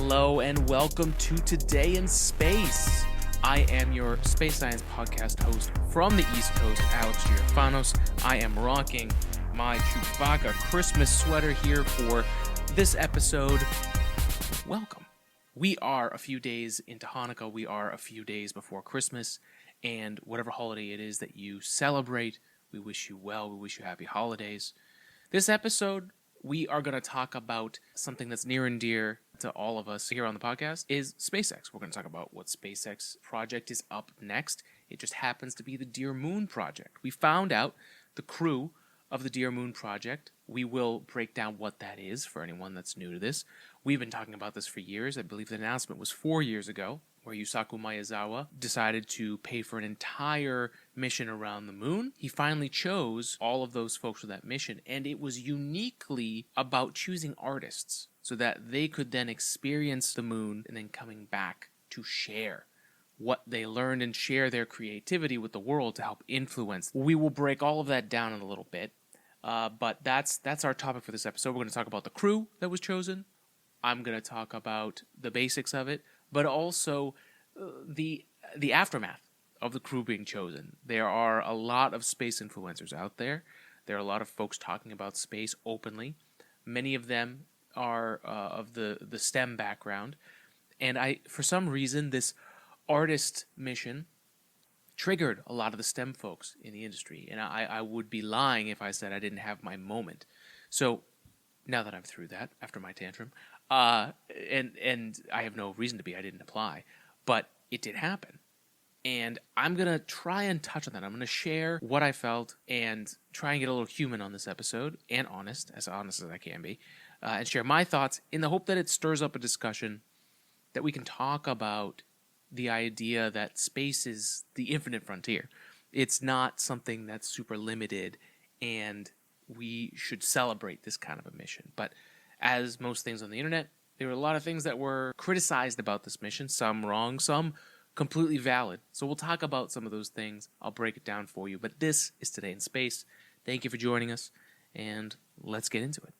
Hello and welcome to Today in Space. I am your space science podcast host from the East Coast, Alex Giafanos. I am rocking my Chewbacca Christmas sweater here for this episode. Welcome. We are a few days into Hanukkah. We are a few days before Christmas. And whatever holiday it is that you celebrate, we wish you well. We wish you happy holidays. This episode, we are going to talk about something that's near and dear to all of us here on the podcast, is SpaceX. We're going to talk about what SpaceX project is up next. It just happens to be the dearMoon project. We found out the crew of the dearMoon project. We will break down what that is for anyone that's new to this. We've been talking about this for years. I believe the announcement was 4 years ago, where Yusaku Maezawa decided to pay for an entire mission around the moon. He finally chose all of those folks for that mission, and it was uniquely about choosing artists so that they could then experience the moon and then coming back to share what they learned and share their creativity with the world to help influence. We will break all of that down in a little bit, but that's our topic for this episode. We're going to talk about the crew that was chosen. I'm going to talk about the basics of it, but also the aftermath of the crew being chosen. There are a lot of space influencers out there. There are a lot of folks talking about space openly. Many of them are of the STEM background. And for some reason, this artist mission triggered a lot of the STEM folks in the industry. And I would be lying if I said I didn't have my moment. So now that I'm through that, after my tantrum, and I have no reason to be, I didn't apply, but it did happen. And I'm going to try and touch on that. I'm going to share what I felt and try and get a little human on this episode, and honest as I can be, and share my thoughts in the hope that it stirs up a discussion that we can talk about the idea that space is the infinite frontier. It's not something that's super limited, and we should celebrate this kind of a mission. But as most things on the internet, there were a lot of things that were criticized about this mission, some wrong, some completely valid. So we'll talk about some of those things. I'll break it down for you. But this is Today in Space. Thank you for joining us, and let's get into it.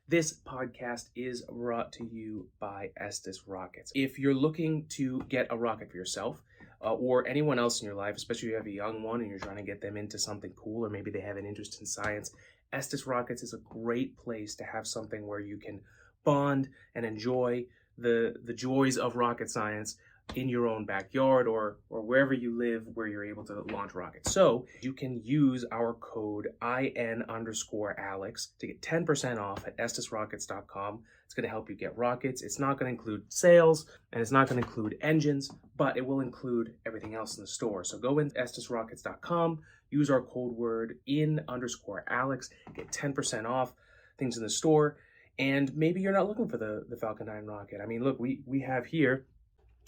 This podcast is brought to you by Estes Rockets. If you're looking to get a rocket for yourself, or anyone else in your life, especially if you have a young one and you're trying to get them into something cool, or maybe they have an interest in science, Estes Rockets is a great place to have something where you can bond and enjoy the joys of rocket science in your own backyard or wherever you live where you're able to launch rockets. So you can use our code IN_Alex to get 10% off at EstesRockets.com. It's going to help you get rockets. It's not going to include sales, and it's not going to include engines, but it will include everything else in the store. So go into EstesRockets.com, use our code word IN_Alex, get 10% off things in the store. And maybe you're not looking for the Falcon 9 rocket. I mean, look, we have here,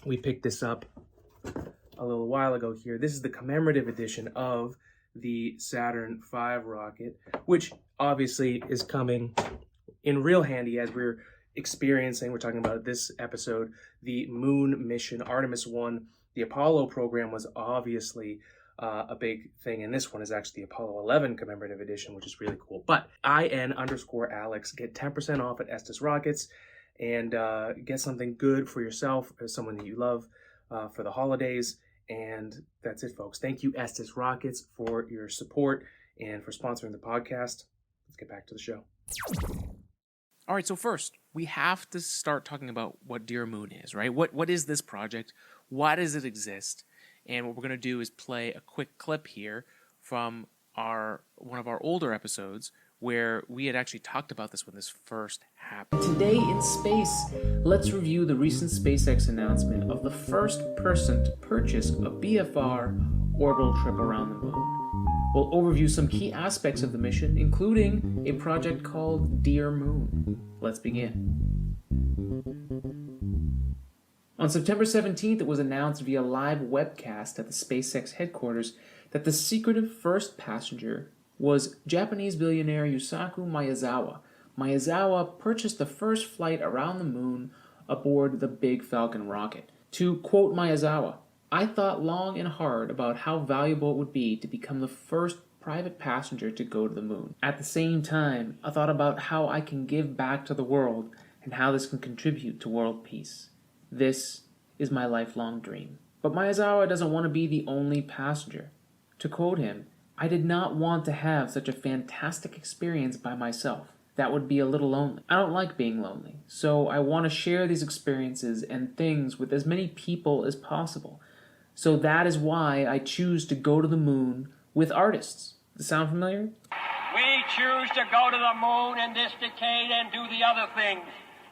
we picked this up a little while ago here. This is the commemorative edition of the Saturn V rocket, which obviously is coming in real handy as we're talking about this episode, the moon mission, Artemis 1. The Apollo program was obviously a big thing, and this one is actually the Apollo 11 commemorative edition, which is really cool. But IN_Alex, get 10% off at Estes Rockets, and get something good for yourself or someone that you love for the holidays. And that's it, folks. Thank you, Estes Rockets, for your support and for sponsoring the podcast. Let's get back to the show. All right, so first, we have to start talking about what dearMoon is, right? What is this project? Why does it exist? And what we're going to do is play a quick clip here from one of our older episodes where we had actually talked about this when this first happened. Today in Space, let's review the recent SpaceX announcement of the first person to purchase a BFR orbital trip around the moon. We'll overview some key aspects of the mission, including a project called dearMoon. Let's begin. On September 17th, it was announced via live webcast at the SpaceX headquarters that the secretive first passenger was Japanese billionaire Yusaku Maezawa. Maezawa purchased the first flight around the moon aboard the Big Falcon rocket. To quote Maezawa, "I thought long and hard about how valuable it would be to become the first private passenger to go to the moon. At the same time, I thought about how I can give back to the world and how this can contribute to world peace. This is my lifelong dream. But Maezawa doesn't want to be the only passenger. To quote him, "I did not want to have such a fantastic experience by myself. That would be a little lonely. I don't like being lonely, so I want to share these experiences and things with as many people as possible. So that is why I choose to go to the moon with artists." Does that sound familiar? We choose to go to the moon in this decade and do the other things,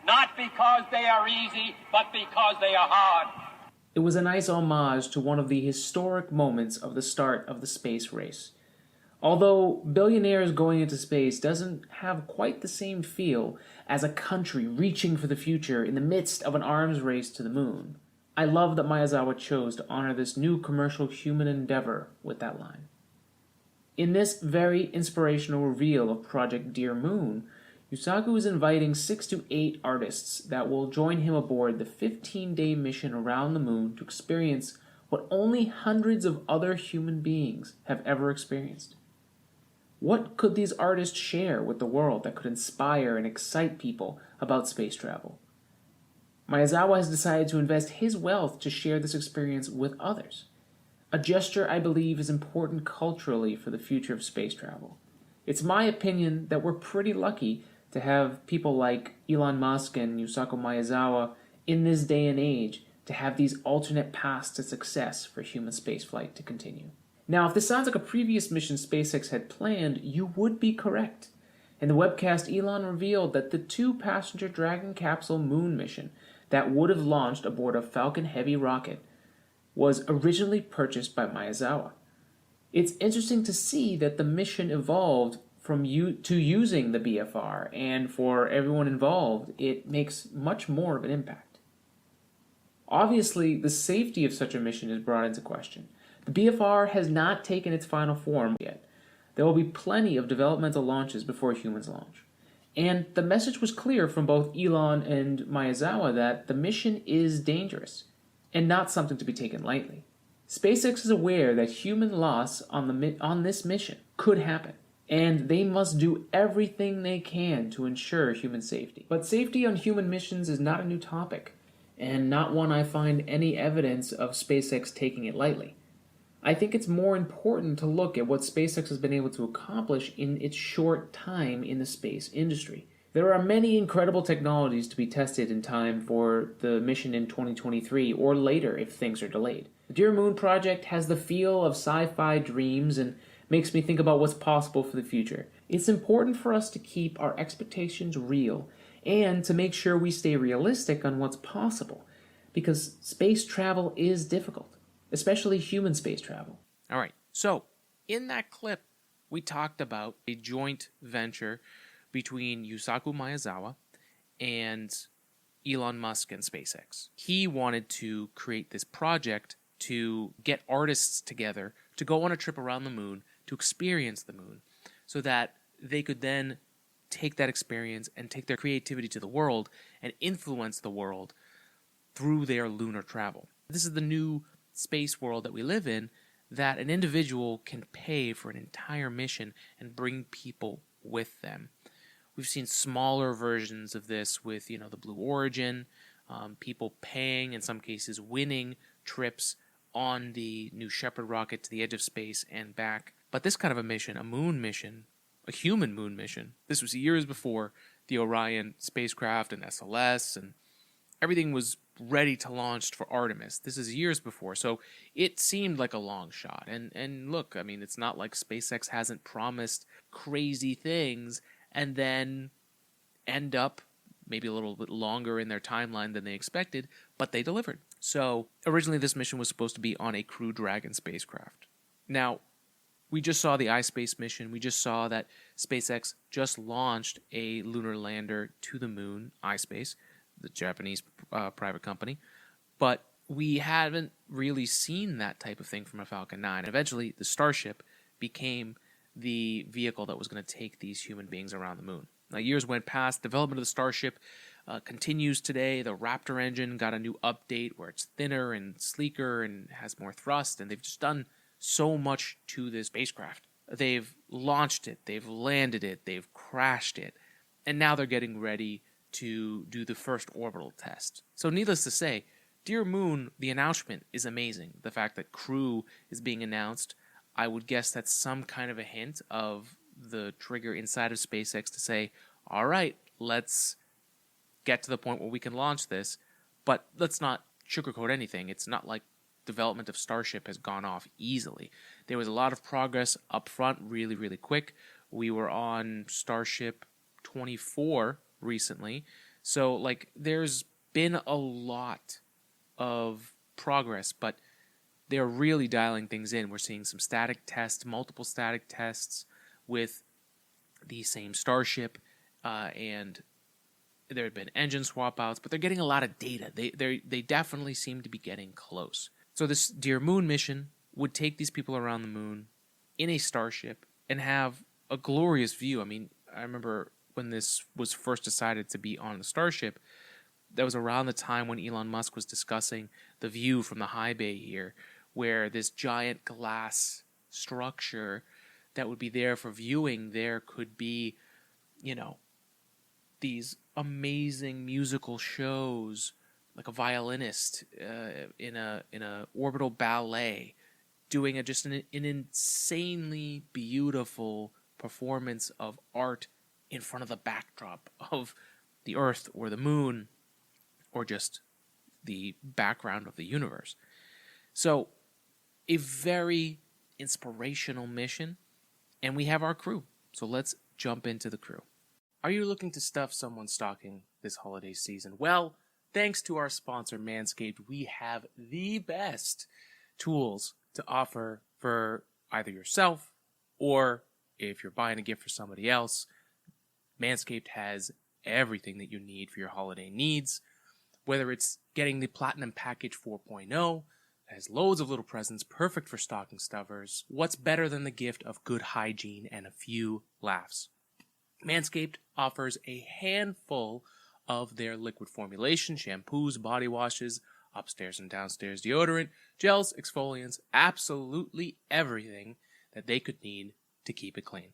not because they are easy, but because they are hard. It was a nice homage to one of the historic moments of the start of the space race. Although billionaires going into space doesn't have quite the same feel as a country reaching for the future in the midst of an arms race to the moon, I love that Maezawa chose to honor this new commercial human endeavor with that line. In this very inspirational reveal of Project dearMoon, Yusaku is inviting 6 to 8 artists that will join him aboard the 15-day mission around the moon to experience what only hundreds of other human beings have ever experienced. What could these artists share with the world that could inspire and excite people about space travel? Maezawa has decided to invest his wealth to share this experience with others. A gesture I believe is important culturally for the future of space travel. It's my opinion that we're pretty lucky to have people like Elon Musk and Yusaku Maezawa in this day and age to have these alternate paths to success for human spaceflight to continue. Now, if this sounds like a previous mission SpaceX had planned, you would be correct. In the webcast, Elon revealed that the 2-passenger Dragon capsule moon mission that would have launched aboard a Falcon Heavy rocket was originally purchased by Maezawa. It's interesting to see that the mission evolved from using the BFR, and for everyone involved, it makes much more of an impact. Obviously, the safety of such a mission is brought into question. The BFR has not taken its final form yet. There will be plenty of developmental launches before humans launch. And the message was clear from both Elon and Maezawa that the mission is dangerous and not something to be taken lightly. SpaceX is aware that human loss on this mission could happen, and they must do everything they can to ensure human safety. But safety on human missions is not a new topic, and not one I find any evidence of SpaceX taking it lightly. I think it's more important to look at what SpaceX has been able to accomplish in its short time in the space industry. There are many incredible technologies to be tested in time for the mission in 2023 or later if things are delayed. The dearMoon project has the feel of sci-fi dreams and makes me think about what's possible for the future. It's important for us to keep our expectations real and to make sure we stay realistic on what's possible, because space travel is difficult, especially human space travel. All right, so in that clip, we talked about a joint venture between Yusaku Maezawa and Elon Musk and SpaceX. He wanted to create this project to get artists together to go on a trip around the moon, to experience the moon, so that they could then take that experience and take their creativity to the world and influence the world through their lunar travel. This is the new space world that we live in, that an individual can pay for an entire mission and bring people with them. We've seen smaller versions of this with, the Blue Origin, people paying, in some cases winning, trips on the New Shepard rocket to the edge of space and back. But this kind of a mission, a moon mission, a human moon mission, this was years before the Orion spacecraft and SLS, and everything was ready to launch for Artemis. This is years before, so it seemed like a long shot. And look, it's not like SpaceX hasn't promised crazy things and then end up maybe a little bit longer in their timeline than they expected, but they delivered. So originally this mission was supposed to be on a Crew Dragon spacecraft. Now, we just saw the iSpace mission. We just saw that SpaceX just launched a lunar lander to the moon, iSpace, the Japanese private company. But we haven't really seen that type of thing from a Falcon 9. Eventually, the Starship became the vehicle that was going to take these human beings around the moon. Now, years went past. Development of the Starship continues today. The Raptor engine got a new update where it's thinner and sleeker and has more thrust, and they've just done so much to this spacecraft. They've launched it, they've landed it, they've crashed it, and now they're getting ready to do the first orbital test. So needless to say, dearMoon, the announcement is amazing. The fact that Crew is being announced, I would guess that's some kind of a hint of the trigger inside of SpaceX to say, all right, let's get to the point where we can launch this, but let's not sugarcoat anything. It's not like development of Starship has gone off easily. There was a lot of progress up front really, really quick. We were on Starship 24 recently. So, like, there's been a lot of progress, but they're really dialing things in. We're seeing some static tests, multiple static tests with the same Starship, and there have been engine swap outs, but they're getting a lot of data. They definitely seem to be getting close. So this dearMoon mission would take these people around the moon in a Starship and have a glorious view. I mean, I remember when this was first decided to be on the Starship, that was around the time when Elon Musk was discussing the view from the high bay here, where this giant glass structure that would be there for viewing, there could be, you know, these amazing musical shows, like a violinist in a orbital ballet doing just an insanely beautiful performance of art in front of the backdrop of the Earth or the moon or just the background of the universe. So, a very inspirational mission, and we have our crew. So let's jump into the crew. Are you looking to stuff someone's stocking this holiday season? Well, thanks to our sponsor, Manscaped, we have the best tools to offer for either yourself or if you're buying a gift for somebody else. Manscaped has everything that you need for your holiday needs, whether it's getting the Platinum Package 4.0, that has loads of little presents, perfect for stocking stuffers. What's better than the gift of good hygiene and a few laughs? Manscaped offers a handful of their liquid formulation, shampoos, body washes, upstairs and downstairs deodorant, gels, exfoliants, absolutely everything that they could need to keep it clean.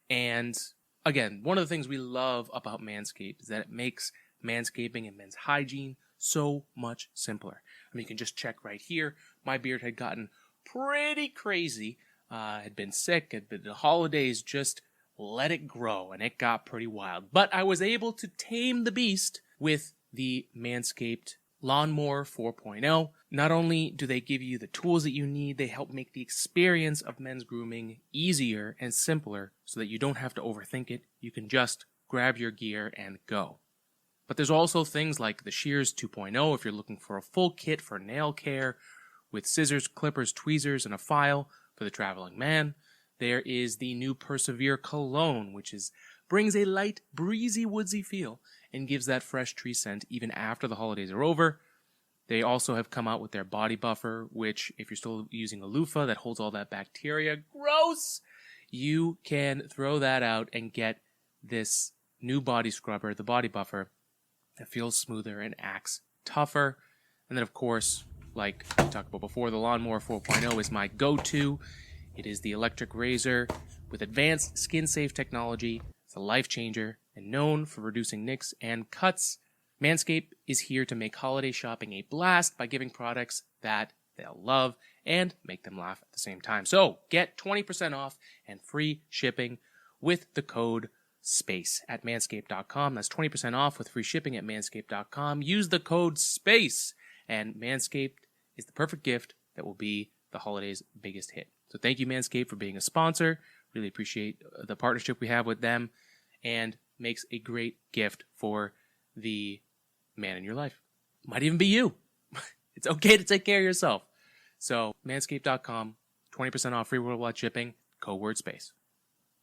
And again, one of the things we love about Manscaped is that it makes manscaping and men's hygiene so much simpler. I mean, you can just check right here. My beard had gotten pretty crazy, had been sick, had been the holidays, just let it grow, and it got pretty wild. But I was able to tame the beast with the Manscaped Lawnmower 4.0. Not only do they give you the tools that you need, they help make the experience of men's grooming easier and simpler so that you don't have to overthink it. You can just grab your gear and go. But there's also things like the Shears 2.0 if you're looking for a full kit for nail care with scissors, clippers, tweezers, and a file for the traveling man. There is the new Persevere Cologne, which brings a light, breezy, woodsy feel and gives that fresh tree scent even after the holidays are over. They also have come out with their Body Buffer, which, if you're still using a loofah that holds all that bacteria, gross, you can throw that out and get this new body scrubber, the Body Buffer, that feels smoother and acts tougher. And then, of course, like we talked about before, the Lawnmower 4.0 is my go-to. It is the electric razor with advanced skin-safe technology. It's a life changer and known for reducing nicks and cuts. Manscaped is here to make holiday shopping a blast by giving products that they'll love and make them laugh at the same time. So get 20% off and free shipping with the code SPACE at manscaped.com. That's 20% off with free shipping at manscaped.com. Use the code SPACE, and Manscaped is the perfect gift that will be the holidays' biggest hit. So thank you, Manscaped, for being a sponsor. Really appreciate the partnership we have with them, and makes a great gift for the man in your life. Might even be you. It's okay to take care of yourself. So manscaped.com, 20% off free worldwide shipping, code word SPACE.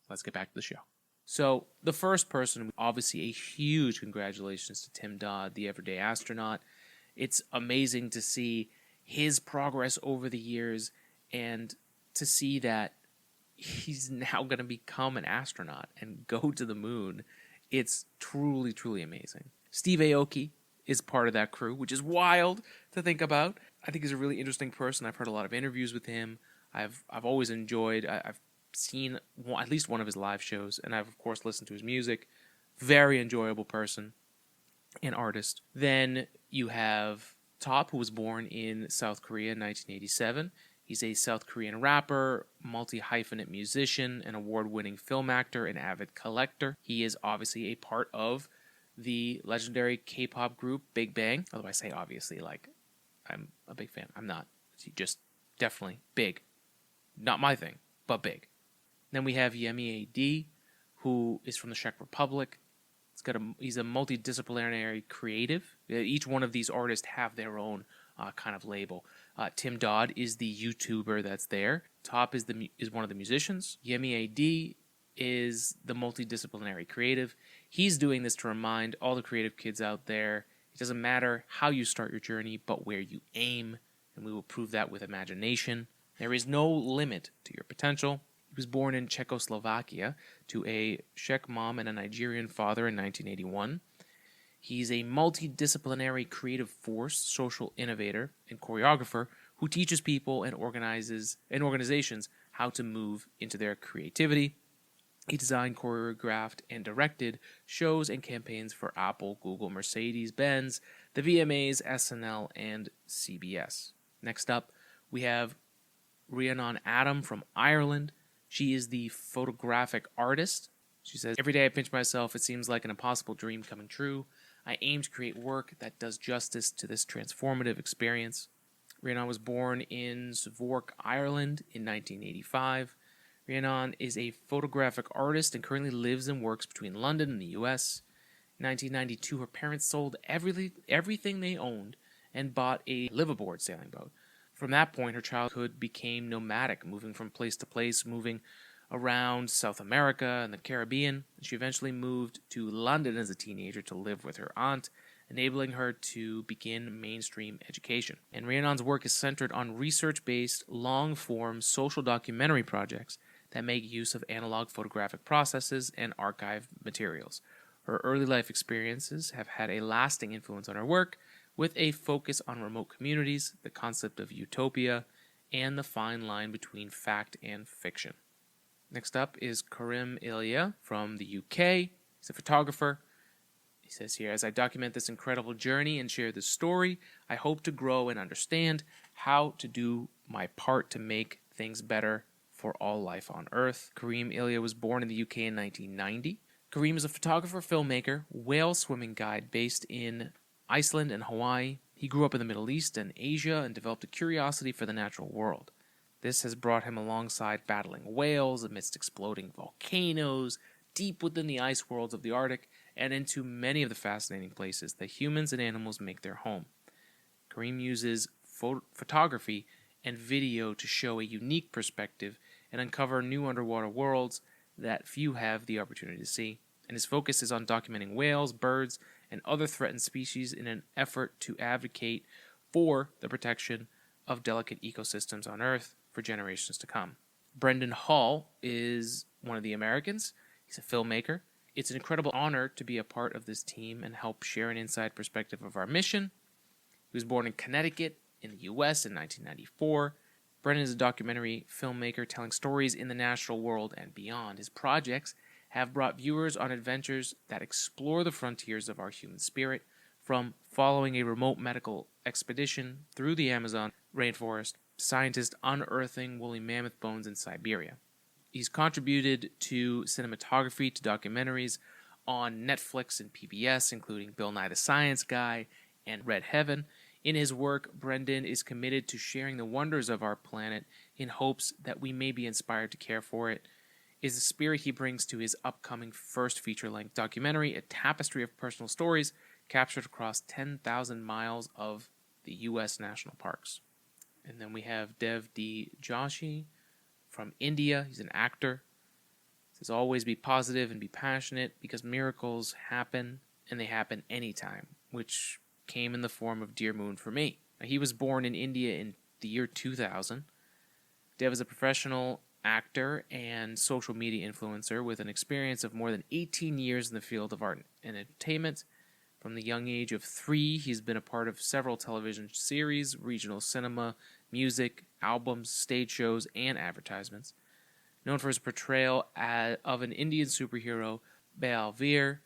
Let's get back to the show. So the first person, obviously a huge congratulations to Tim Dodd, the everyday astronaut. It's amazing to see his progress over the years and to see that he's now going to become an astronaut and go to the moon. It's truly, truly amazing. Steve Aoki is part of that crew, which is wild to think about. I think he's a really interesting person. I've heard a lot of interviews with him. I've always enjoyed, I've seen at least one of his live shows, and I've, of course, listened to his music. Very enjoyable person. and artist. Then you have Top, who was born in South Korea in 1987. He's a South Korean rapper, multi-hyphenate musician, an award-winning film actor, and avid collector. He is obviously a part of the legendary K-pop group Big Bang. Although I say obviously, like, I'm a big fan. I'm not. He's just definitely big. Not my thing, but big. Then we have Yemi A.D., who is from the Czech Republic. He's a multidisciplinary creative. Each one of these artists have their own kind of label. Tim Dodd is the YouTuber that's there. Top is one of the musicians. Yemi A.D. is the multidisciplinary creative. He's doing this to remind all the creative kids out there, it doesn't matter how you start your journey, but where you aim, and we will prove that with imagination. There is no limit to your potential. He was born in Czechoslovakia to a Czech mom and a Nigerian father in 1981. He's a multidisciplinary creative force, social innovator, and choreographer who teaches people and organizations how to move into their creativity. He designed, choreographed, and directed shows and campaigns for Apple, Google, Mercedes-Benz, the VMAs, SNL, and CBS. Next up, we have Rhiannon Adam from Ireland. She is the photographic artist. She says, "Every day I pinch myself, it seems like an impossible dream coming true. I aim to create work that does justice to this transformative experience." Rhiannon was born in Svork, Ireland in 1985. Rhiannon is a photographic artist and currently lives and works between London and the US. In 1992, her parents sold everything they owned and bought a liveaboard sailing boat. From that point, her childhood became nomadic, moving from place to place, moving around South America and the Caribbean. She eventually moved to London as a teenager to live with her aunt, enabling her to begin mainstream education. And Rhiannon's work is centered on research-based, long-form social documentary projects that make use of analog photographic processes and archive materials. Her early life experiences have had a lasting influence on her work, with a focus on remote communities, the concept of utopia, and the fine line between fact and fiction. Next up is Karim Ilya from the UK. He's a photographer. He says here, "As I document this incredible journey and share this story, I hope to grow and understand how to do my part to make things better for all life on Earth." Karim Ilya was born in the UK in 1990. Karim is a photographer, filmmaker, whale swimming guide based in Iceland and Hawaii. He grew up in the Middle East and Asia and developed a curiosity for the natural world. This has brought him alongside battling whales amidst exploding volcanoes, deep within the ice worlds of the Arctic, and into many of the fascinating places that humans and animals make their home. Karim uses photography and video to show a unique perspective and uncover new underwater worlds that few have the opportunity to see. And his focus is on documenting whales, birds, and other threatened species in an effort to advocate for the protection of delicate ecosystems on Earth for generations to come. Brendan Hall is one of the Americans. He's a filmmaker. It's an incredible honor to be a part of this team and help share an inside perspective of our mission. He was born in Connecticut in the U.S. in 1994. Brendan is a documentary filmmaker telling stories in the natural world and beyond. His projects have brought viewers on adventures that explore the frontiers of our human spirit, from following a remote medical expedition through the Amazon rainforest, scientists unearthing woolly mammoth bones in Siberia. He's contributed to cinematography to documentaries on Netflix and PBS, including Bill Nye the Science Guy and Red Heaven. In his work, Brendan is committed to sharing the wonders of our planet in hopes that we may be inspired to care for it. Is the spirit he brings to his upcoming first feature-length documentary, a tapestry of personal stories captured across 10,000 miles of the U.S. national parks. And then we have Dev D. Joshi from India. He's an actor. He says, "Always be positive and be passionate because miracles happen, and they happen anytime," which came in the form of dearMoon for me. Now, he was born in India in the year 2000. Dev is a professional actor and social media influencer with an experience of more than 18 years in the field of art and entertainment. From the young age of 3, he's been a part of several television series, regional cinema, music, albums, stage shows, and advertisements. Known for his portrayal of an Indian superhero, Balveer,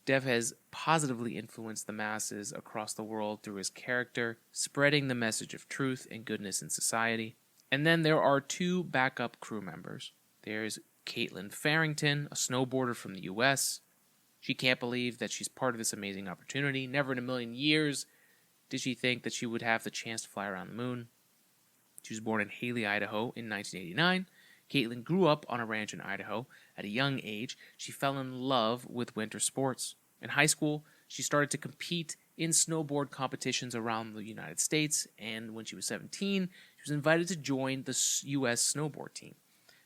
Dev has positively influenced the masses across the world through his character, spreading the message of truth and goodness in society. And then there are 2 backup crew members. There's Caitlin Farrington, a snowboarder from the US. She can't believe that she's part of this amazing opportunity. Never in a million years did she think that she would have the chance to fly around the moon. She was born in Haley, Idaho in 1989. Caitlin grew up on a ranch in Idaho. At a young age, she fell in love with winter sports. In high school, she started to compete in snowboard competitions around the United States, and when she was 17, she was invited to join the U.S. snowboard team.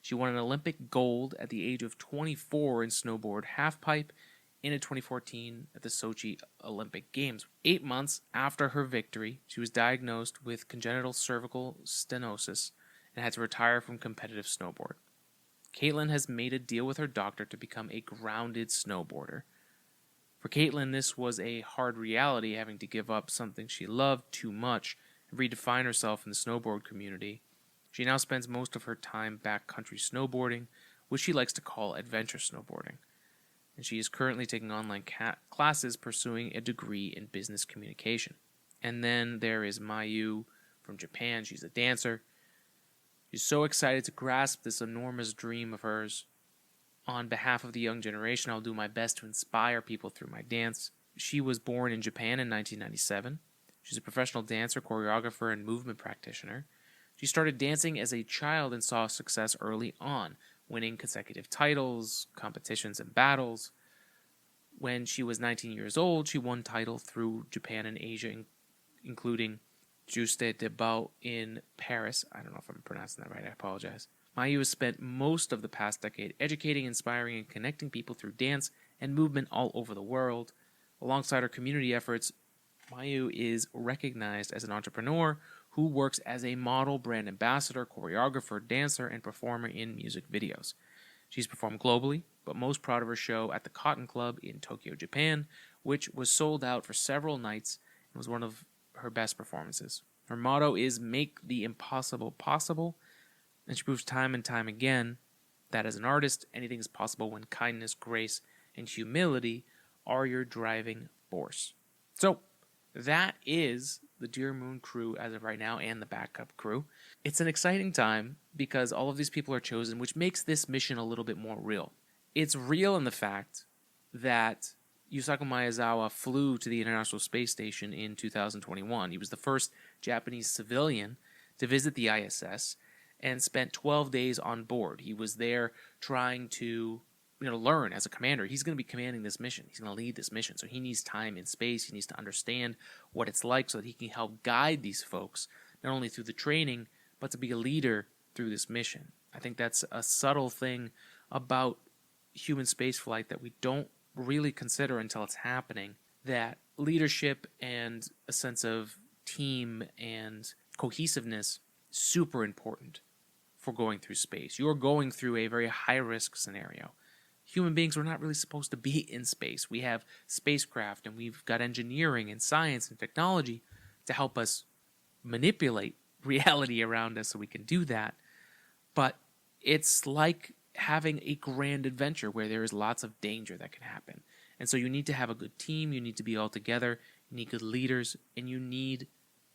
She won an Olympic gold at the age of 24 in snowboard halfpipe in 2014 at the Sochi Olympic Games. 8 months after her victory, she was diagnosed with congenital cervical stenosis and had to retire from competitive snowboard. Caitlin has made a deal with her doctor to become a grounded snowboarder. For Caitlin, this was a hard reality, having to give up something she loved too much and redefine herself in the snowboard community. She now spends most of her time backcountry snowboarding, which she likes to call adventure snowboarding. And she is currently taking online classes pursuing a degree in business communication. And then there is Mayu from Japan. She's a dancer. She's so excited to grasp this enormous dream of hers. On behalf of the young generation, I'll do my best to inspire people through my dance. She was born in Japan in 1997. She's a professional dancer, choreographer, and movement practitioner. She started dancing as a child and saw success early on, winning consecutive titles, competitions, and battles. When she was 19 years old, she won titles through Japan and Asia, including Juste de Beau in Paris. I don't know if I'm pronouncing that right. I apologize. Mayu has spent most of the past decade educating, inspiring, and connecting people through dance and movement all over the world. Alongside her community efforts, Mayu is recognized as an entrepreneur who works as a model, brand ambassador, choreographer, dancer, and performer in music videos. She's performed globally, but most proud of her show at the Cotton Club in Tokyo, Japan, which was sold out for several nights and was one of her best performances. Her motto is "Make the impossible possible," and she proves time and time again that as an artist, anything is possible when kindness, grace, and humility are your driving force. So, that is the dearMoon crew as of right now and the backup crew. It's an exciting time because all of these people are chosen, which makes this mission a little bit more real. It's real in the fact that Yusaku Maezawa flew to the International Space Station in 2021. He was the first Japanese civilian to visit the ISS and spent 12 days on board. He was there trying to learn as a commander. He's going to be commanding this mission. He's going to lead this mission. So he needs time in space. He needs to understand what it's like so that he can help guide these folks, not only through the training, but to be a leader through this mission. I think that's a subtle thing about human spaceflight that we don't really consider until it's happening, that leadership and a sense of team and cohesiveness is super important for going through space. You're going through a very high-risk scenario. Human beings are not really supposed to be in space. We have spacecraft and we've got engineering and science and technology to help us manipulate reality around us so we can do that. But it's like having a grand adventure where there is lots of danger that can happen. And so you need to have a good team, you need to be all together, you need good leaders, and you need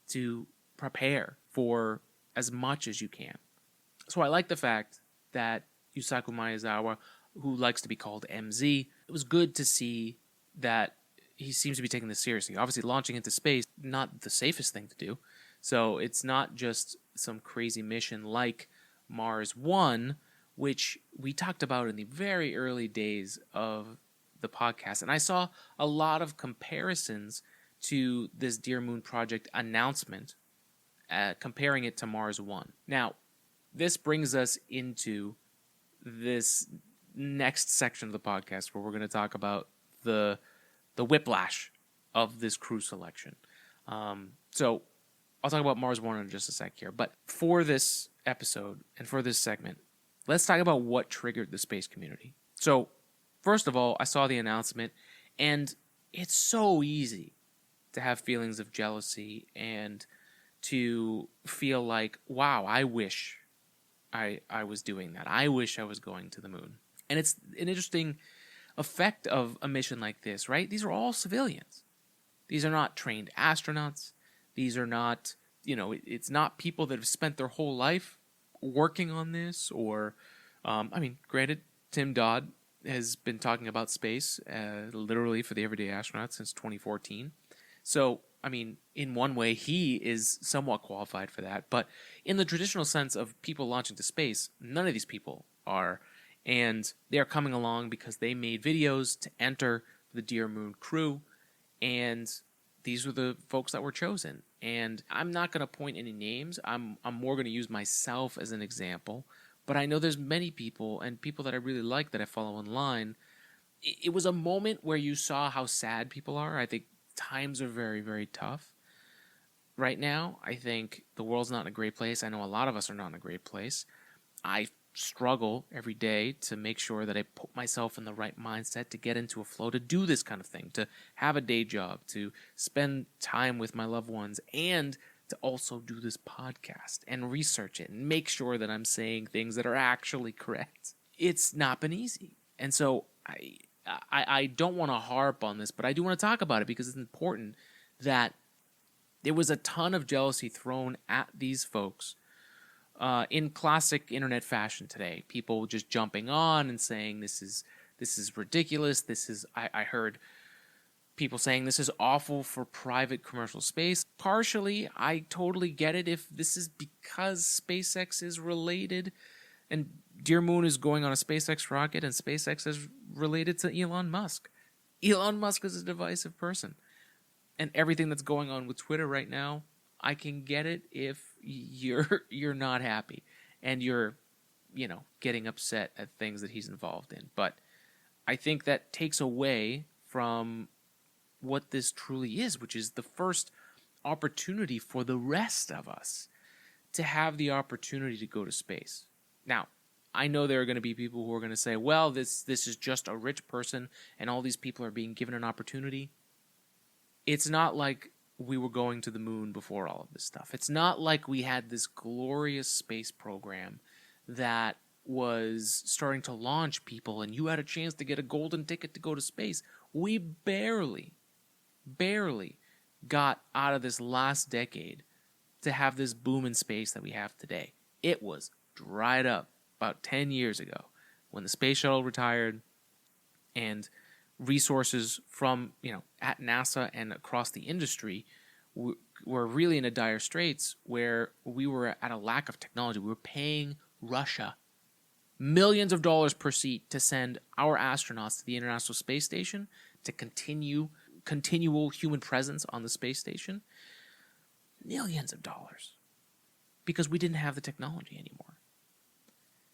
to prepare for as much as you can. So I like the fact that Yusaku Maezawa, who likes to be called MZ, it was good to see that he seems to be taking this seriously. Obviously, launching into space, not the safest thing to do. So it's not just some crazy mission like Mars 1, which we talked about in the very early days of the podcast. And I saw a lot of comparisons to this dearMoon project announcement, comparing it to Mars 1. Now, this brings us into this next section of the podcast where we're going to talk about the whiplash of this crew selection. So I'll talk about Mars 1 in just a sec here. But for this episode and for this segment, let's talk about what triggered the space community. So first of all, I saw the announcement, and it's so easy to have feelings of jealousy and to feel like, wow, I wish I was doing that. I wish I was going to the moon. And it's an interesting effect of a mission like this, right? These are all civilians. These are not trained astronauts. These are not, it's not people that have spent their whole life working on this or, granted, Tim Dodd has been talking about space literally for the everyday astronaut since 2014. So, in one way, he is somewhat qualified for that. But in the traditional sense of people launching to space, none of these people are. And they are coming along because they made videos to enter the dearMoon crew. And these were the folks that were chosen. And I'm not going to point any names. I'm more going to use myself as an example. But I know there's many people and people that I really like that I follow online. It was a moment where you saw how sad people are. I think times are very, very tough right now. I think the world's not in a great place. I know a lot of us are not in a great place. I struggle every day to make sure that I put myself in the right mindset to get into a flow, to do this kind of thing, to have a day job, to spend time with my loved ones, and to also do this podcast and research it and make sure that I'm saying things that are actually correct. It's not been easy. And so I don't want to harp on this, but I do want to talk about it because it's important that there was a ton of jealousy thrown at these folks in classic internet fashion today. People just jumping on and saying this is ridiculous. I heard people saying this is awful for private commercial space. Partially, I totally get it if this is because SpaceX is related and dearMoon is going on a SpaceX rocket and SpaceX is related to Elon Musk. Elon Musk is a divisive person. And everything that's going on with Twitter right now, I can get it if you're not happy and you're, getting upset at things that he's involved in. But I think that takes away from what this truly is, which is the first opportunity for the rest of us to have the opportunity to go to space. Now, I know there are going to be people who are going to say, well, this is just a rich person and all these people are being given an opportunity. It's not like we were going to the moon before all of this stuff. It's not like we had this glorious space program that was starting to launch people and you had a chance to get a golden ticket to go to space. We barely got out of this last decade to have this boom in space that we have today. It was dried up about 10 years ago when the space shuttle retired and resources from, at NASA and across the industry were really in a dire straits where we were at a lack of technology. We were paying Russia millions of dollars per seat to send our astronauts to the International Space Station to continual human presence on the space station. Millions of dollars. Because we didn't have the technology anymore.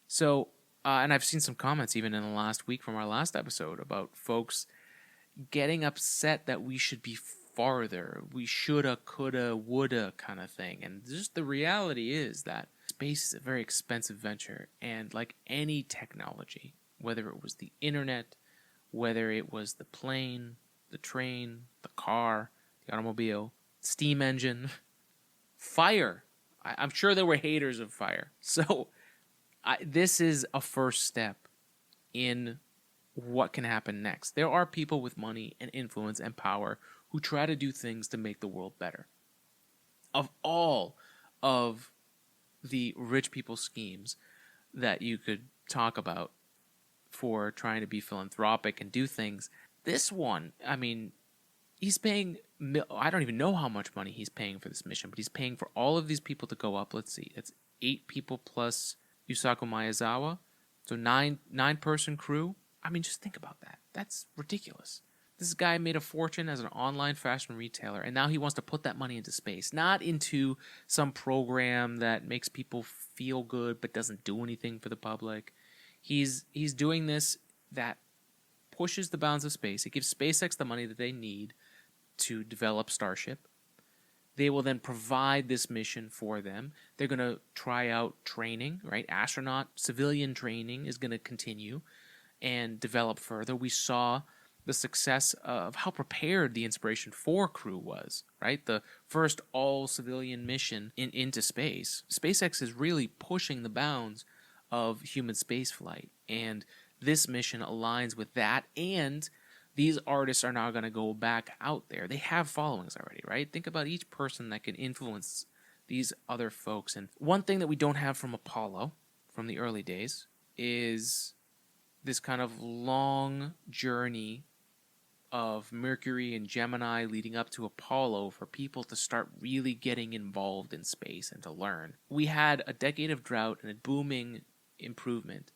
So, and I've seen some comments even in the last week from our last episode about folks getting upset that we should be farther. We shoulda, coulda, woulda kind of thing. And just the reality is that space is a very expensive venture. And like any technology, whether it was the internet, whether it was the plane, the train, the car, the automobile, steam engine, fire. I'm sure there were haters of fire. So this is a first step in what can happen next. There are people with money and influence and power who try to do things to make the world better. Of all of the rich people schemes that you could talk about for trying to be philanthropic and do things, this one, he's paying, I don't even know how much money he's paying for this mission, but he's paying for all of these people to go up. Let's see, that's 8 people plus Yusaku Maezawa, so 9-person crew. Just think about that. That's ridiculous. This guy made a fortune as an online fashion retailer, and now he wants to put that money into space, not into some program that makes people feel good but doesn't do anything for the public. He's doing this that pushes the bounds of space. It gives SpaceX the money that they need to develop Starship. They will then provide this mission for them. They're going to try out training, right? Astronaut, civilian training is going to continue and develop further. We saw the success of how prepared the Inspiration 4 crew was, right? The first all-civilian mission into space. SpaceX is really pushing the bounds of human spaceflight, and this mission aligns with that, and these artists are now going to go back out there. They have followings already, right? Think about each person that can influence these other folks. And one thing that we don't have from Apollo, from the early days, is this kind of long journey of Mercury and Gemini leading up to Apollo for people to start really getting involved in space and to learn. We had a decade of drought and a booming improvement.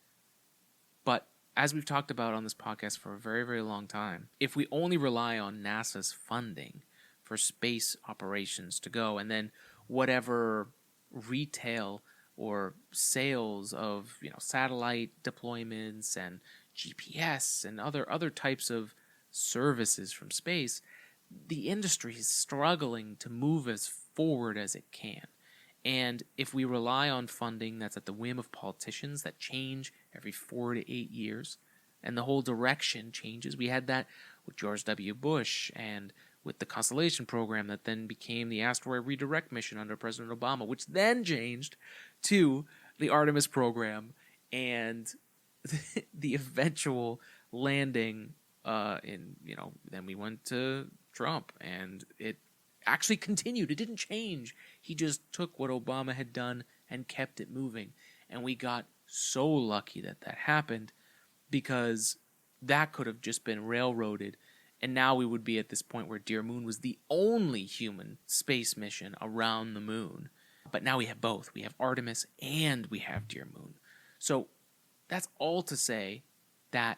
But as we've talked about on this podcast for a very, very long time, if we only rely on NASA's funding for space operations to go, and then whatever retail or sales of satellite deployments and GPS and other types of services from space, the industry is struggling to move as forward as it can. And if we rely on funding that's at the whim of politicians that change every 4 to 8 years, and the whole direction changes. We had that with George W. Bush and with the Constellation program that then became the Asteroid Redirect mission under President Obama, which then changed to the Artemis program and the eventual landing then we went to Trump, and it actually continued. It didn't change. He just took what Obama had done and kept it moving. And we got so lucky that happened, because that could have just been railroaded. And now we would be at this point where dearMoon was the only human space mission around the moon. But now we have both. We have Artemis and we have dearMoon. So that's all to say that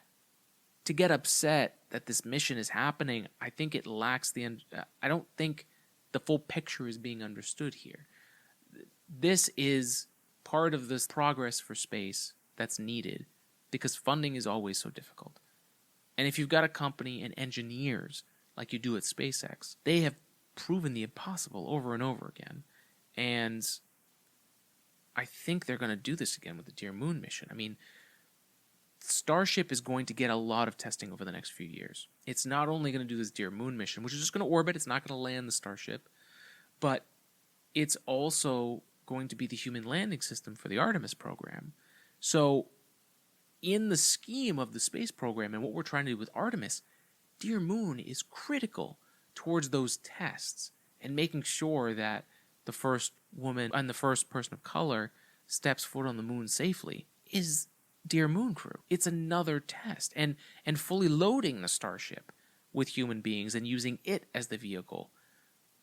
to get upset that this mission is happening, I think it lacks I don't think the full picture is being understood here. This is part of this progress for space that's needed, because funding is always so difficult. And if you've got a company and engineers like you do at SpaceX, they have proven the impossible over and over again. And I think they're going to do this again with the dearMoon mission. I mean, Starship is going to get a lot of testing over the next few years. It's not only going to do this dearMoon mission, which is just going to orbit, it's not going to land the Starship, but it's also going to be the human landing system for the Artemis program. So in the scheme of the space program and what we're trying to do with Artemis, dearMoon is critical towards those tests and making sure that the first woman and the first person of color steps foot on the moon safely is dearMoon crew. It's another test, and fully loading the Starship with human beings and using it as the vehicle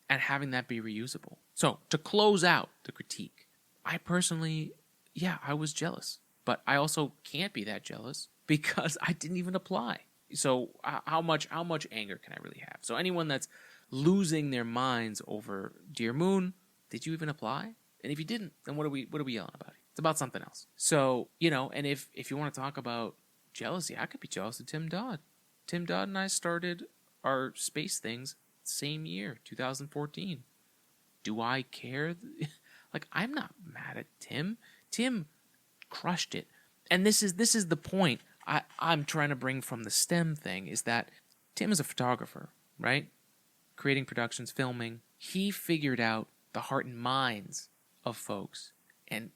and having that be reusable. So to close out the critique, I personally, I was jealous, but I also can't be that jealous because I didn't even apply. So how much anger can I really have? So anyone that's losing their minds over dearMoon, did you even apply? And if you didn't, then what are we yelling about? It's about something else. So, and if you want to talk about jealousy, I could be jealous of Tim Dodd. Tim Dodd and I started our space things same year, 2014. Do I care? I'm not mad at Tim. Tim crushed it. And this is the point I'm trying to bring from the STEM thing, is that Tim is a photographer, right? Creating productions, filming. He figured out the heart and minds of folks and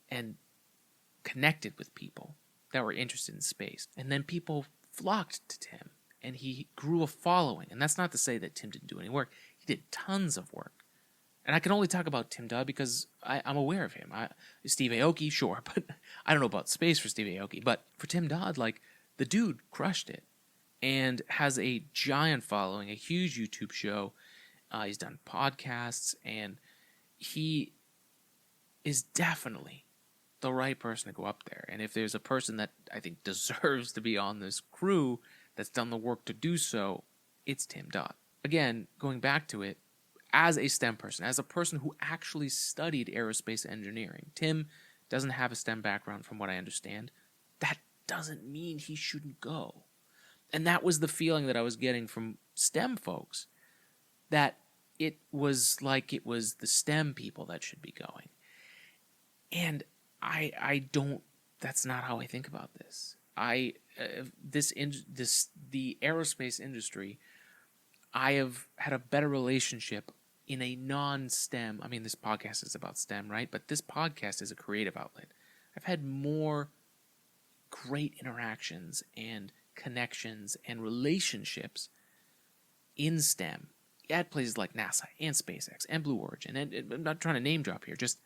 connected with people that were interested in space. And then people flocked to Tim, and he grew a following. And that's not to say that Tim didn't do any work. He did tons of work. And I can only talk about Tim Dodd because I'm aware of him. Steve Aoki, sure, but I don't know about space for Steve Aoki. But for Tim Dodd, the dude crushed it and has a giant following, a huge YouTube show. He's done podcasts, and he is definitely the right person to go up there. And if there's a person that I think deserves to be on this crew that's done the work to do so, it's Tim Dodd. Again, going back to it, as a STEM person, as a person who actually studied aerospace engineering, Tim doesn't have a STEM background from what I understand. That doesn't mean he shouldn't go. And that was the feeling that I was getting from STEM folks, that it was like it was the STEM people that should be going. And I don't, that's not how I think about this. The aerospace industry, I have had a better relationship in a non-STEM, I mean, this podcast is about STEM, right? But this podcast is a creative outlet. I've had more great interactions and connections and relationships in STEM at places like NASA and SpaceX and Blue Origin. And I'm not trying to name drop here, just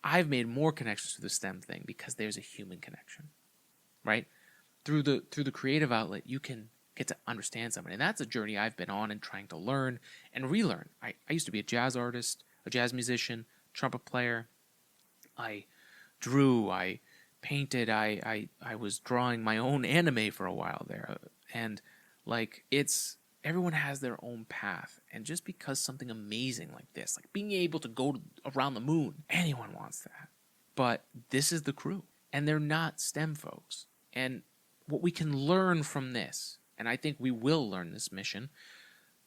I've made more connections to the STEM thing because there's a human connection, right? Through the creative outlet, you can get to understand somebody. And that's a journey I've been on and trying to learn and relearn. I used to be a jazz artist, a jazz musician, trumpet player. I drew, I painted, I was drawing my own anime for a while there. And like, everyone has their own path. And just because something amazing like this, like being able to go around the moon, anyone wants that. But this is the crew. And they're not STEM folks. And what we can learn from this, and I think we will learn this mission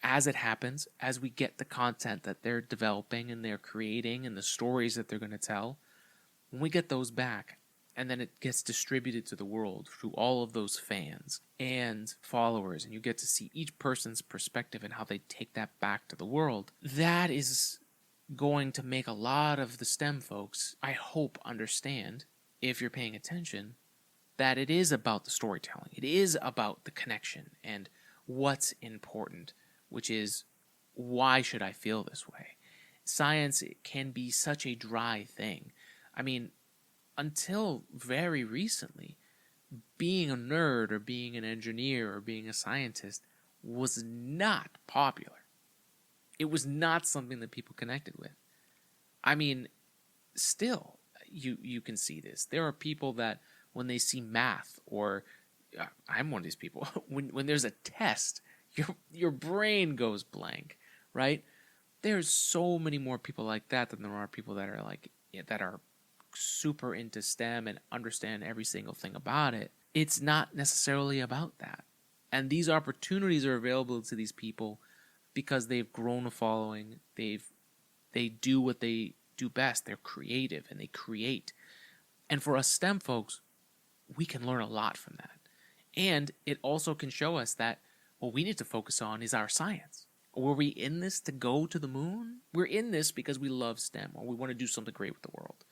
as it happens, as we get the content that they're developing and they're creating and the stories that they're going to tell, when we get those back, and then it gets distributed to the world through all of those fans and followers, and you get to see each person's perspective and how they take that back to the world, that is going to make a lot of the STEM folks, I hope, understand, if you're paying attention, that it is about the storytelling. It is about the connection and what's important, which is, why should I feel this way? Science can be such a dry thing. I mean, until very recently, being a nerd or being an engineer or being a scientist was not popular. It was not something that people connected with. I mean, still, you can see this. There are people that when they see math, or I'm one of these people, when there's a test, your brain goes blank, right? There's so many more people like that than there are people that are super into STEM and understand every single thing about it. It's not necessarily about that. And these opportunities are available to these people because they've grown a following. They do what they do best. They're creative and they create. And for us STEM folks, we can learn a lot from that. And it also can show us that what we need to focus on is our science. Were we in this to go to the moon? We're in this because we love STEM or we want to do something great with the world.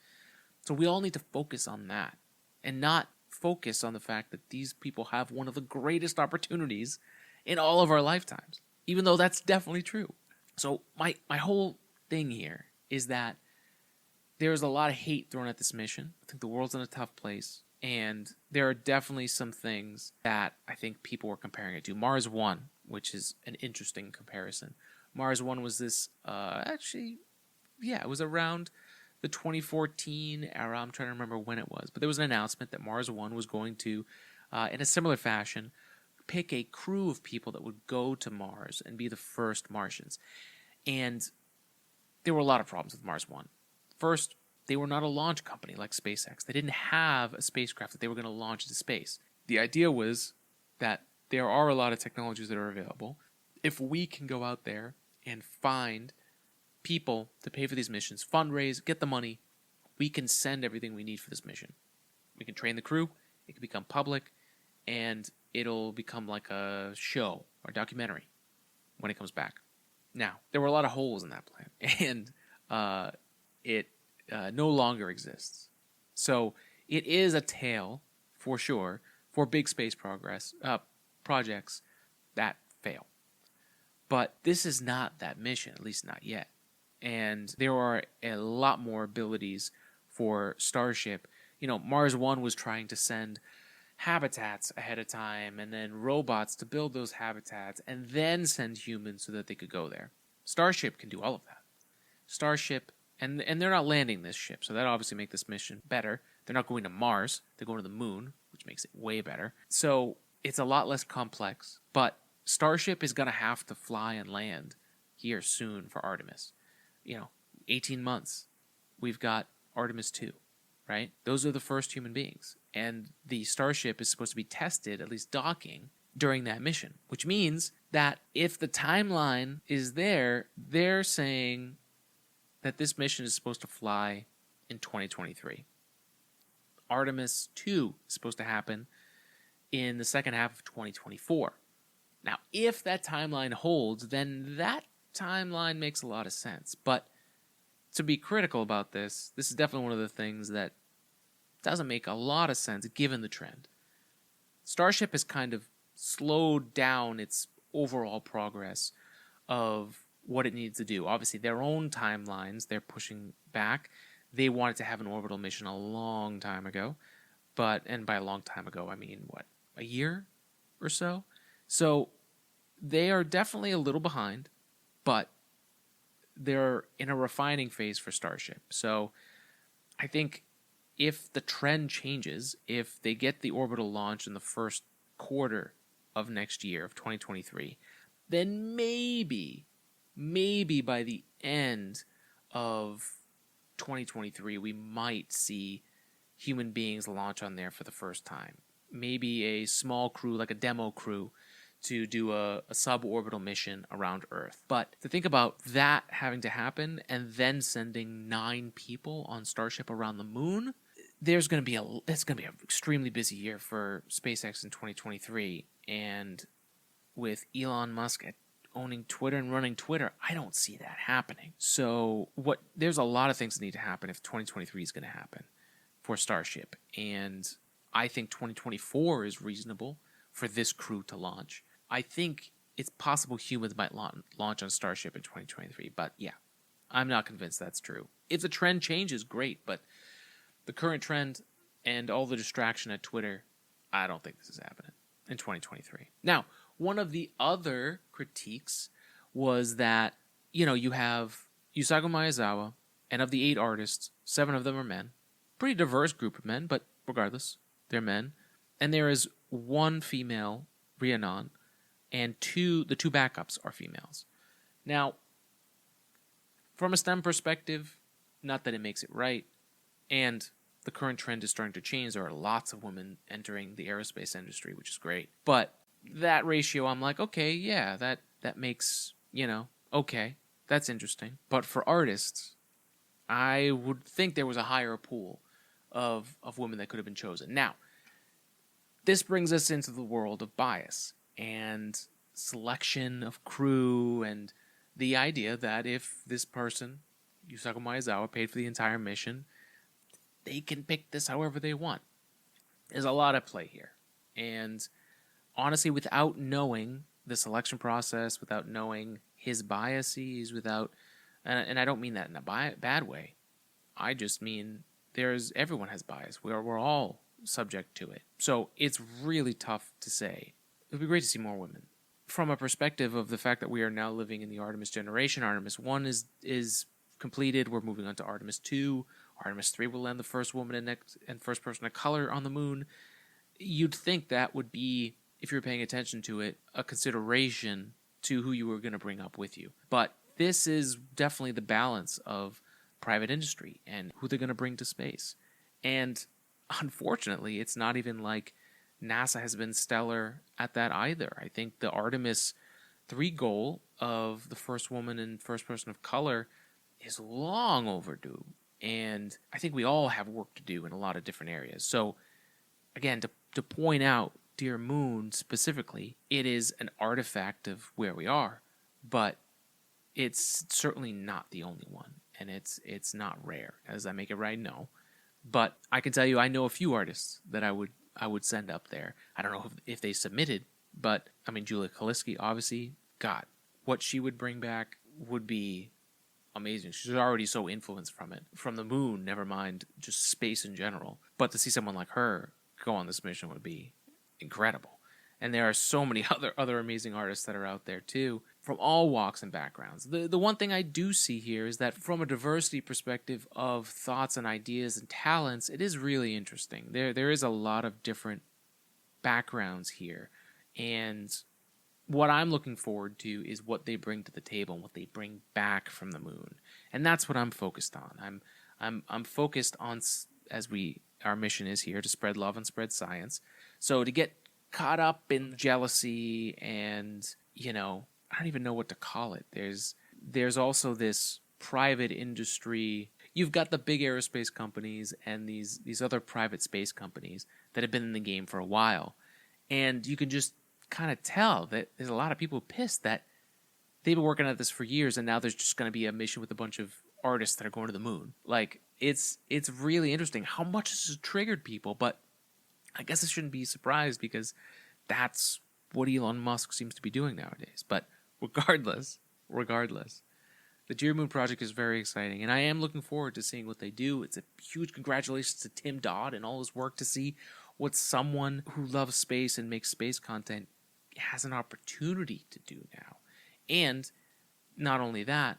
So we all need to focus on that and not focus on the fact that these people have one of the greatest opportunities in all of our lifetimes, even though that's definitely true. So my whole thing here is that there's a lot of hate thrown at this mission. I think the world's in a tough place, and there are definitely some things that I think people were comparing it to. Mars 1, which is an interesting comparison. Mars 1 was this, it was around the 2014 era. I'm trying to remember when it was, but there was an announcement that Mars 1 was going to, in a similar fashion, pick a crew of people that would go to Mars and be the first Martians. And there were a lot of problems with Mars 1. First, they were not a launch company like SpaceX. They didn't have a spacecraft that they were going to launch into space. The idea was that there are a lot of technologies that are available. If we can go out there and find people to pay for these missions, fundraise, get the money, we can send everything we need for this mission. We can train the crew, it can become public, and it'll become like a show or documentary when it comes back. Now, there were a lot of holes in that plan, and it no longer exists. So it is a tale, for sure, for big space projects that fail. But this is not that mission, at least not yet. And there are a lot more abilities for Starship. You know, Mars 1 was trying to send habitats ahead of time and then robots to build those habitats and then send humans so that they could go there. Starship can do all of that. Starship, and they're not landing this ship, so that obviously makes this mission better. They're not going to Mars, they're going to the moon, which makes it way better. So it's a lot less complex, but Starship is going to have to fly and land here soon for Artemis. 18 months. We've got Artemis 2, right? Those are the first human beings. And the Starship is supposed to be tested, at least docking, during that mission, which means that if the timeline is there, they're saying that this mission is supposed to fly in 2023. Artemis 2 is supposed to happen in the second half of 2024. Now, if that timeline holds, then that timeline makes a lot of sense. But to be critical about this is definitely one of the things that doesn't make a lot of sense given the trend. Starship has kind of slowed down its overall progress of what it needs to do. Obviously, their own timelines, they're pushing back. They wanted to have an orbital mission a long time ago. And by a long time ago, I mean, a year or so? So they are definitely a little behind, but they're in a refining phase for Starship. So I think if the trend changes, if they get the orbital launch in the first quarter of next year, of 2023, then maybe by the end of 2023, we might see human beings launch on there for the first time. Maybe a small crew, like a demo crew, to do a suborbital mission around Earth. But to think about that having to happen and then sending 9 people on Starship around the moon, it's going to be an extremely busy year for SpaceX in 2023. And with Elon Musk owning Twitter and running Twitter, I don't see that happening. So there's a lot of things that need to happen if 2023 is going to happen for Starship. And I think 2024 is reasonable for this crew to launch. I think it's possible humans might launch on Starship in 2023, but yeah, I'm not convinced that's true. If the trend changes, great, but the current trend and all the distraction at Twitter, I don't think this is happening in 2023. Now, one of the other critiques was that, you have Yusaku Maezawa, and of the 8 artists, 7 of them are men. Pretty diverse group of men, but regardless, they're men. And there is 1 female, Rhiannon, and the 2 backups are females. Now, from a STEM perspective, not that it makes it right, and the current trend is starting to change. There are lots of women entering the aerospace industry, which is great. But that ratio, I'm like, okay, yeah, that makes, okay, that's interesting. But for artists, I would think there was a higher pool of women that could have been chosen. Now, this brings us into the world of bias and selection of crew, and the idea that if this person, Yusaku Maezawa, paid for the entire mission, they can pick this however they want. There's a lot at play here. And honestly, without knowing the selection process, without knowing his biases, and I don't mean that in a bad way, I just mean everyone has bias. We're all subject to it. So it's really tough to say. It would be great to see more women. From a perspective of the fact that we are now living in the Artemis Generation, Artemis 1 is completed. We're moving on to Artemis 2. Artemis 3 will land the first woman and first person of color on the moon. You'd think that would be, if you're paying attention to it, a consideration to who you were going to bring up with you. But this is definitely the balance of private industry and who they're going to bring to space. And unfortunately, it's not even like NASA has been stellar at that either. I think the Artemis 3 goal of the first woman and first person of color is long overdue. And I think we all have work to do in a lot of different areas. So, again, to point out dearMoon specifically, it is an artifact of where we are, but it's certainly not the only one. And it's not rare. As I make it right, no. But I can tell you, I know a few artists that I would send up there. I don't know if they submitted, but I mean, Julia Kaliski, obviously, God, what she would bring back would be amazing. She's already so influenced from the moon, never mind just space in general. But to see someone like her go on this mission would be incredible. And there are so many other amazing artists that are out there too, from all walks and backgrounds. The one thing I do see here is that from a diversity perspective of thoughts and ideas and talents, it is really interesting. There is a lot of different backgrounds here. And what I'm looking forward to is what they bring to the table and what they bring back from the moon. And that's what I'm focused on. I'm focused on, our mission is here to spread love and spread science. So to get caught up in jealousy and, I don't even know what to call it. There's also this private industry. You've got the big aerospace companies and these other private space companies that have been in the game for a while. And you can just kind of tell that there's a lot of people pissed that they've been working at this for years, and now there's just going to be a mission with a bunch of artists that are going to the moon. Like, it's really interesting how much this has triggered people, but I guess I shouldn't be surprised because that's what Elon Musk seems to be doing nowadays. But regardless, the dearMoon project is very exciting, and I am looking forward to seeing what they do. It's a huge congratulations to Tim Dodd and all his work to see what someone who loves space and makes space content has an opportunity to do now. And not only that,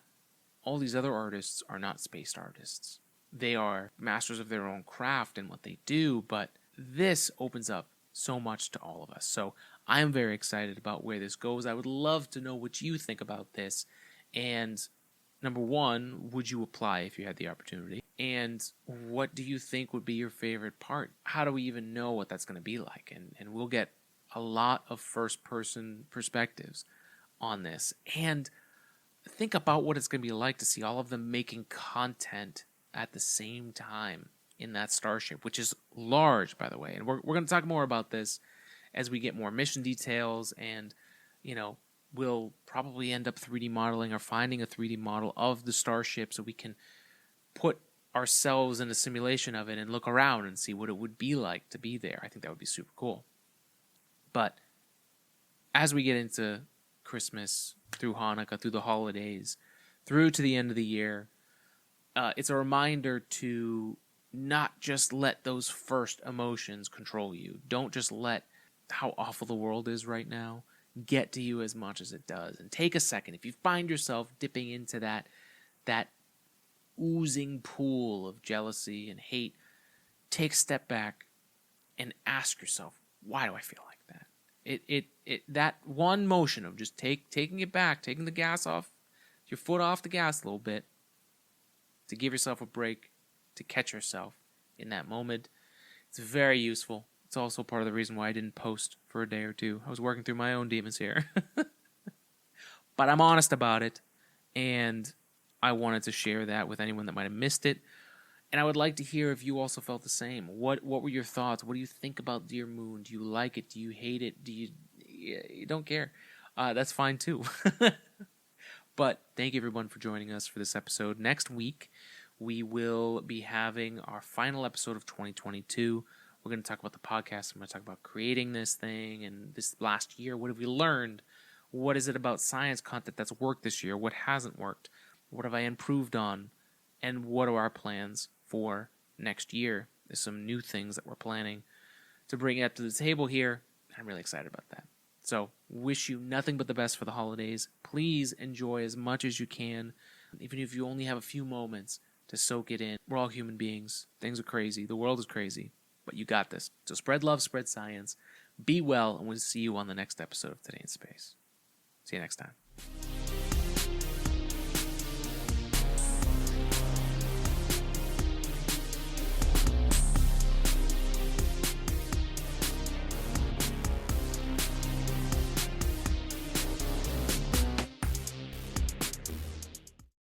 all these other artists are not space artists. They are masters of their own craft and what they do, but this opens up so much to all of us. So I am very excited about where this goes. I would love to know what you think about this. And number one, would you apply if you had the opportunity? And what do you think would be your favorite part? How do we even know what that's going to be like? And we'll get a lot of first-person perspectives on this. And think about what it's going to be like to see all of them making content at the same time in that starship, which is large, by the way. And we're going to talk more about this as we get more mission details, and, you know, we'll probably end up 3D modeling or finding a 3D model of the starship so we can put ourselves in a simulation of it and look around and see what it would be like to be there. I think that would be super cool. But as we get into Christmas, through Hanukkah, through the holidays, through to the end of the year, it's a reminder to not just let those first emotions control you. Don't just let how awful the world is right now get to you as much as it does. And take a second. If you find yourself dipping into that oozing pool of jealousy and hate, take a step back and ask yourself, why do I feel like that? That one motion of just taking it back, taking the gas off, your foot off the gas a little bit, to give yourself a break, to catch yourself in that moment. It's very useful. It's also part of the reason why I didn't post for a day or two. I was working through my own demons here. But I'm honest about it, and I wanted to share that with anyone that might have missed it. And I would like to hear if you also felt the same. What were your thoughts? What do you think about dearMoon? Do you like it? Do you hate it? You don't care? That's fine too. But thank you everyone for joining us for this episode. Next week, we will be having our final episode of 2022. We're going to talk about the podcast. I'm going to talk about creating this thing and this last year. What have we learned? What is it about science content that's worked this year? What hasn't worked? What have I improved on? And what are our plans for next year? There's some new things that we're planning to bring up to the table here. I'm really excited about that. So, wish you nothing but the best for the holidays. Please enjoy as much as you can, even if you only have a few moments to soak it in. We're all human beings. Things are crazy. The world is crazy. But you got this. So spread love, spread science. Be well, and we'll see you on the next episode of Today in Space. See you next time.